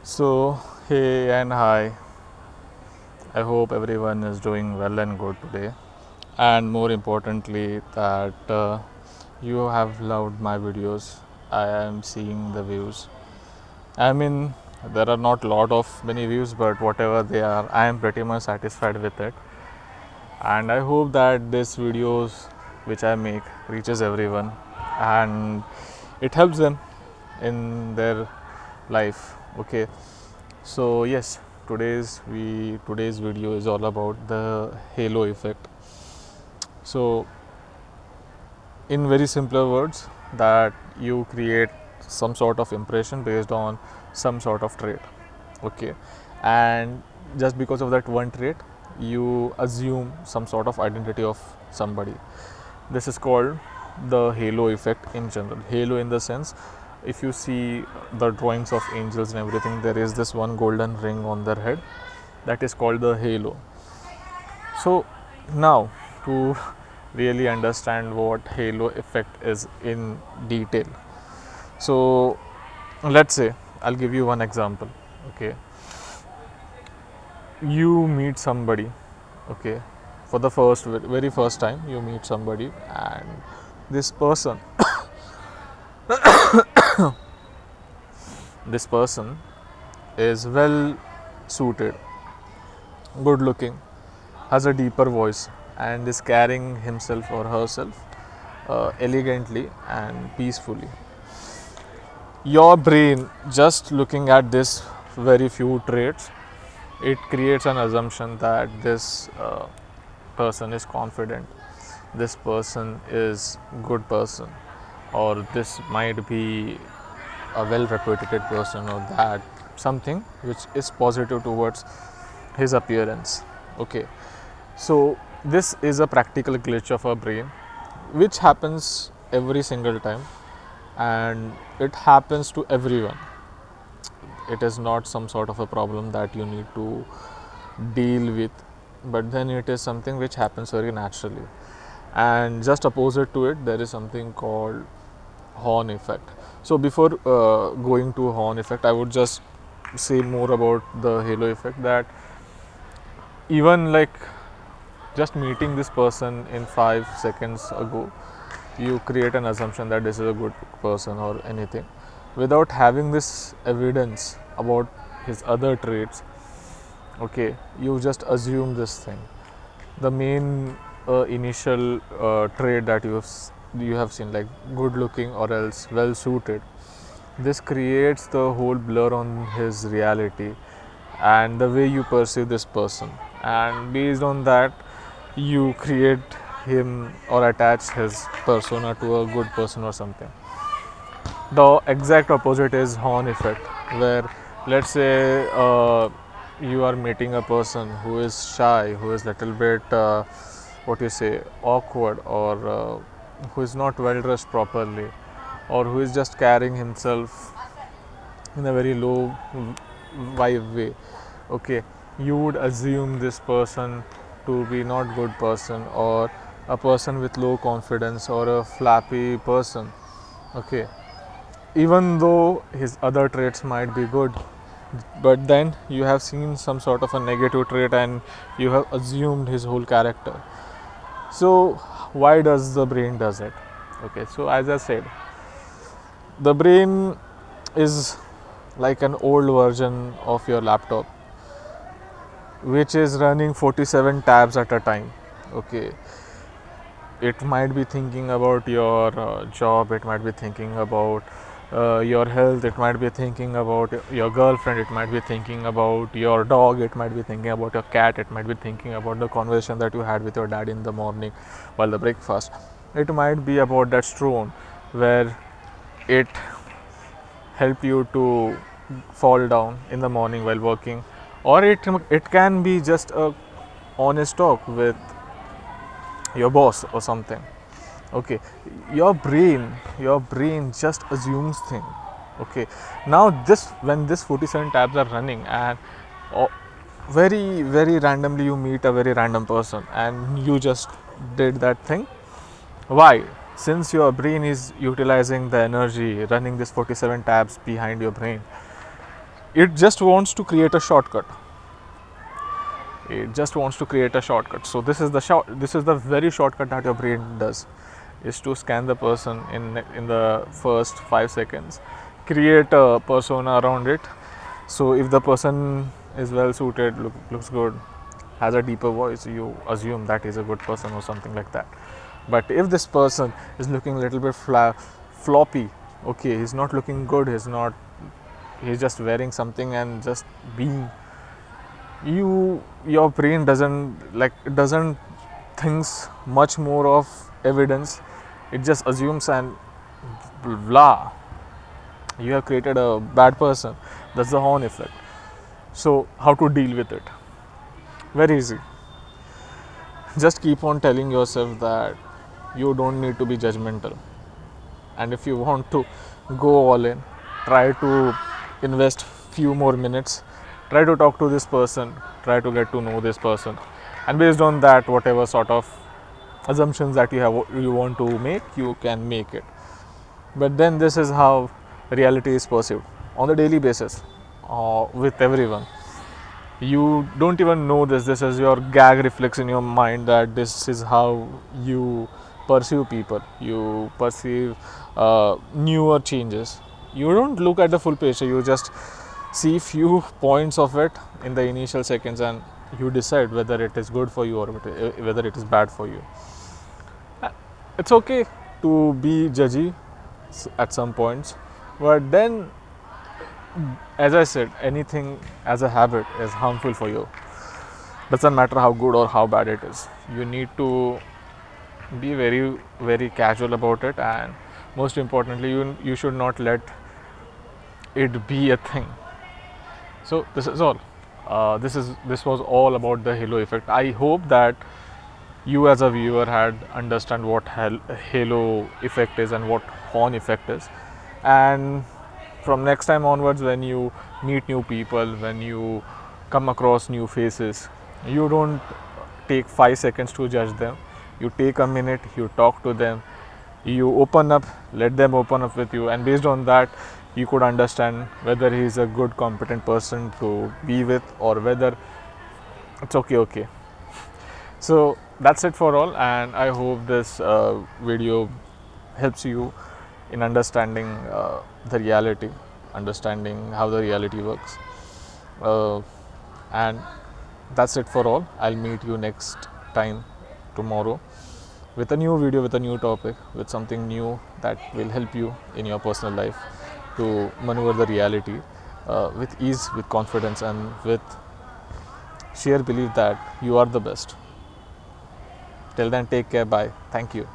So, hey and hi. I hope everyone is doing well and good today. And more importantly, that you have loved my videos. I am seeing the views. I mean, there are not lot of many views, but whatever they are, I am pretty much satisfied with it. And I hope that this videos which I make reaches everyone and it helps them in their life. Okay. So yes, today's video is all about the halo effect. So in very simpler words, that you create some sort of impression based on some sort of trait. Okay, and just because of that one trait, you assume some sort of identity of somebody. This is called the halo effect in general. Halo in the sense, if you see the drawings of angels and everything, there is this one golden ring on their head, that is called the halo. So now, to really understand what halo effect is in detail, so let's say I'll give you one example. Okay, you meet somebody. Okay, for the very first time you meet somebody, and this person this person is well suited, good looking, has a deeper voice, and is carrying himself or herself elegantly and peacefully. Your brain, just looking at this very few traits, it creates an assumption that this person is confident, this person is good person, or this might be a well reputed person, or that something which is positive towards his appearance. Okay, so this is a practical glitch of our brain which happens every single time, and it happens to everyone. It is not some sort of a problem that you need to deal with, but then it is something which happens very naturally. And just opposite to it, there is something called horn effect. So before going to horn effect, I would just say more about the halo effect, that even like just meeting this person in 5 seconds ago, you create an assumption that this is a good person or anything without having this evidence about his other traits. Okay, you just assume this thing. The main initial trait that you have seen, like good looking or else well suited, this creates the whole blur on his reality and the way you perceive this person, and based on that you create him or attach his persona to a good person or something. The exact opposite is horn effect, where let's say you are meeting a person who is shy, who is little bit what you say awkward, or who is not well dressed properly, or who is just carrying himself in a very low vibe way. Okay, you would assume this person to be not good person, or a person with low confidence, or a flappy person. Okay, even though his other traits might be good, but then you have seen some sort of a negative trait and you have assumed his whole character. So why does the brain does it? Okay, so as I said, the brain is like an old version of your laptop which is running 47 tabs at a time. Okay, it might be thinking about your job, it might be thinking about your health, it might be thinking about your girlfriend, it might be thinking about your dog, it might be thinking about your cat, it might be thinking about the conversation that you had with your dad in the morning while the breakfast, it might be about that stone where it helped you to fall down in the morning while working, or it can be just a honest talk with your boss or something. Okay, your brain just assumes thing. Okay, now this when this 47 tabs are running, and oh, very randomly you meet a very random person and you just did that thing. Why? Since your brain is utilizing the energy running this 47 tabs behind your brain, it just wants to create a shortcut. It just wants to create a shortcut. So this is the very shortcut that your brain does, is to scan the person in the first 5 seconds, create a persona around it. So if the person is well suited, looks good, has a deeper voice, you assume that he's a good person or something like that. But if this person is looking a little bit floppy, okay, he's not looking good, he's just wearing something and just being, your brain doesn't thinks much more of evidence. It just assumes and blah, you have created a bad person. That's the horn effect. So how to deal with it? Very easy. Just keep on telling yourself that you don't need to be judgmental, and if you want to go all in, try to invest few more minutes, try to talk to this person, try to get to know this person, and based on that, whatever sort of assumptions that you want to make, you can make it. But then this is how reality is perceived on the daily basis, with everyone. You don't even know this is your gag reflex in your mind, that this is how you perceive people, you perceive newer changes. You don't look at the full picture, you just see few points of it in the initial seconds, and you decide whether it is good for you or whether it is bad for you. It's okay to be judgy at some points, but then, as I said, anything as a habit is harmful for you. Doesn't matter how good or how bad it is. You need to be very, very casual about it, and most importantly, you should not let it be a thing. So this is all. This was all about the halo effect. I hope that you as a viewer had understand what halo effect is and what horn effect is, and from next time onwards, when you meet new people, when you come across new faces, you don't take 5 seconds to judge them. You take a minute, you talk to them, you open up, let them open up with you, and based on that, you could understand whether he is a good, competent person to be with, or whether it's okay. So that's it for all, and I hope this video helps you in understanding the reality, understanding how the reality works. Uh, and that's it for all. I'll meet you next time tomorrow with a new video, with a new topic, with something new that will help you in your personal life to maneuver the reality with ease, with confidence, and with sheer belief that you are the best. Till then, take care. Bye. Thank you.